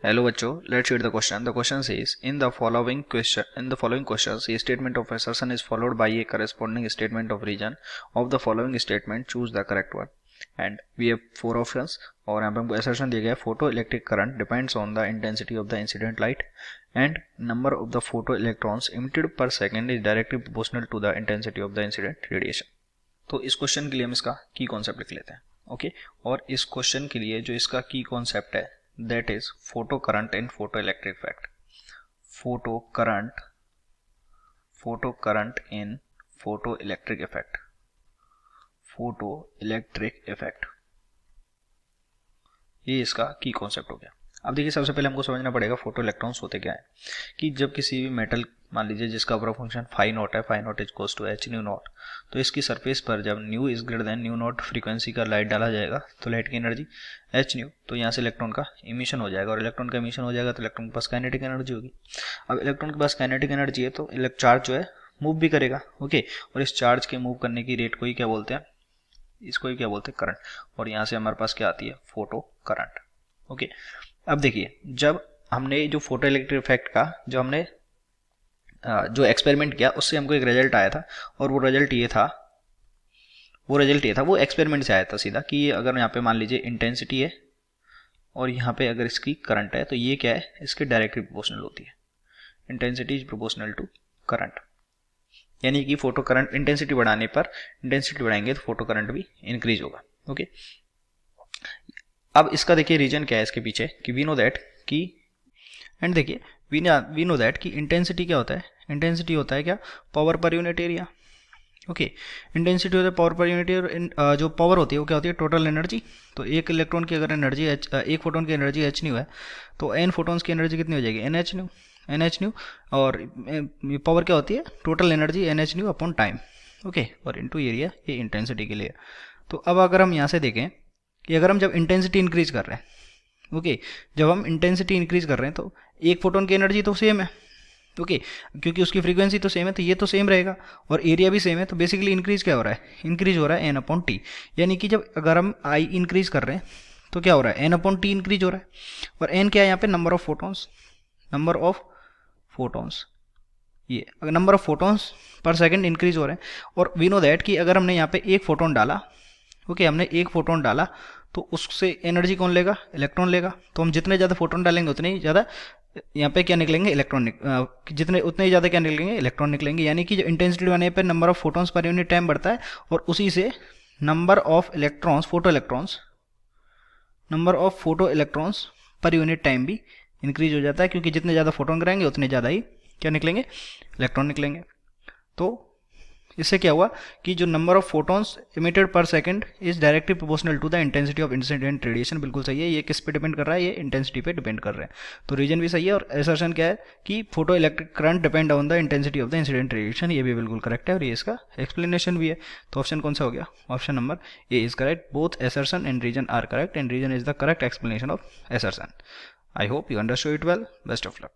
Hello बच्चों, let's read the question. The question says, in the following questions, a statement of assertion is followed by a corresponding statement of reason. Of the following statement, choose the correct one. And we have four options. और यहाँ पे हमको assertion दिया गया है, photo electric current depends on the intensity of the incident light and number of the photo electrons emitted per second is directly proportional to the intensity of the incident radiation. तो इस question के लिए हम इसका की concept लिख लेते हैं. ओके, और इस क्वेश्चन के लिए जो इसका की कॉन्सेप्ट है that is photo current and photoelectric effect. Photo current in photoelectric effect. Photoelectric effect, ये इसका की कॉन्सेप्ट हो गया. अब देखिए, सबसे पहले हमको समझना पड़ेगा फोटो इलेक्ट्रॉन्स होते क्या है. कि जब किसी भी मेटल, मान लीजिए जिसका ऊपर फंक्शन फाई नॉट है, phi not is equals to h nu not, तो इसकी सरफेस पर जब nu is greater than nu not frequency का लाइट डाला जाएगा तो लाइट की एनर्जी एच न्यू, तो यहाँ से इलेक्ट्रॉन का इमिशन हो जाएगा, और इलेक्ट्रॉन का इमिशन हो जाएगा तो इलेक्ट्रॉन के पास काइनेटिक एनर्जी होगी. अब इलेक्ट्रॉन के पास काइनेटिक एनर्जी है तो चार्ज जो है मूव भी करेगा. ओके, और इस चार्ज के मूव करने की रेट को ही क्या बोलते हैं, इसको ही क्या बोलते हैं, करंट. और यहाँ से हमारे पास क्या आती है, फोटो करंट. ओके, अब देखिए, जब हमने जो फोटो इलेक्ट्रिक इफेक्ट का जो हमने जो एक्सपेरिमेंट किया उससे हमको एक रिजल्ट आया था, और वो रिजल्ट ये था, वो एक्सपेरिमेंट से आया था सीधा, कि अगर यहाँ पे मान लीजिए इंटेंसिटी है और यहाँ पे अगर इसकी करंट है तो ये क्या है, इसके डायरेक्टली प्रोपोर्शनल होती है. Intensity is proportional to current, यानी कि फोटो करंट इंटेंसिटी बढ़ाने पर, इंटेंसिटी बढ़ाएंगे तो फोटो करंट भी इंक्रीज होगा. ओके, अब इसका देखिए रीजन क्या है इसके पीछे, कि वी नो दैट कि, एंड देखिए वी नो दैट कि इंटेंसिटी क्या होता है, इंटेंसिटी होता है क्या, power per unit area. Okay, intensity होता है पावर पर यूनिट एरिया. जो पावर होती है वो क्या होती है, टोटल एनर्जी. तो एक इलेक्ट्रॉन की अगर एनर्जी एक फोटोन की एनर्जी एच न्यू है तो एन फोटोन्स की एनर्जी कितनी हो जाएगी, एन एच न्यू. और पावर क्या होती है, total energy n h nu upon time. Okay, और इनटू एरिया, ये इंटेंसिटी के लिए. तो अब अगर हम यहाँ से देखें कि अगर हम जब इंटेंसिटी इंक्रीज कर रहे हैं, ओके, जब हम इंटेंसिटी इंक्रीज कर रहे हैं तो एक फोटोन की एनर्जी तो सेम है. ओके, क्योंकि उसकी फ्रीक्वेंसी तो सेम है तो ये तो सेम रहेगा, और एरिया भी सेम है, तो बेसिकली इंक्रीज क्या हो रहा है, इंक्रीज हो रहा है एन अपॉन टी. यानी कि जब अगर हम आई इंक्रीज कर रहे हैं तो क्या हो रहा है, एन अपॉन टी इंक्रीज हो रहा है. और एन क्या है यहाँ पे, नंबर ऑफ फोटॉन्स, ये अगर number of photons per second increase हो रहे हैं. और वी नो दैट कि अगर हमने यहाँ पे एक फोटोन डाला, ओके, हमने एक फोटोन डाला तो उससे एनर्जी कौन लेगा, इलेक्ट्रॉन लेगा. तो हम जितने ज़्यादा फोटोन डालेंगे उतने ही ज़्यादा यहाँ पे क्या निकलेंगे, इलेक्ट्रॉन. उतने ही ज़्यादा क्या निकलेंगे, इलेक्ट्रॉन निकलेंगे. यानी कि जो इंटेंसिटी बढ़ाने पर number of photons per unit time बढ़ता है, और उसी से number of electrons, photo electrons per unit time भी इंक्रीज हो जाता है, क्योंकि जितने ज़्यादा फोटोन कराएंगे उतने ज़्यादा ही क्या निकलेंगे, इलेक्ट्रॉन निकलेंगे. तो इससे क्या हुआ कि जो number of photons emitted per second is directly proportional to the intensity of incident radiation. बिल्कुल सही है, ये किस पे डिपेंड कर रहा है, ये इंटेंसिटी पे डिपेंड कर रहा है. तो रीजन भी सही है, और असर्शन क्या है कि photo electric current depend on the intensity of the incident radiation, ये भी बिल्कुल करेक्ट है, और ये इसका एक्सप्लेनेशन भी है. तो ऑप्शन कौन सा हो गया, option number A is correct. Both assertion and reason are correct, and reason is the correct explanation of assertion. I hope you understood it well. Best of luck.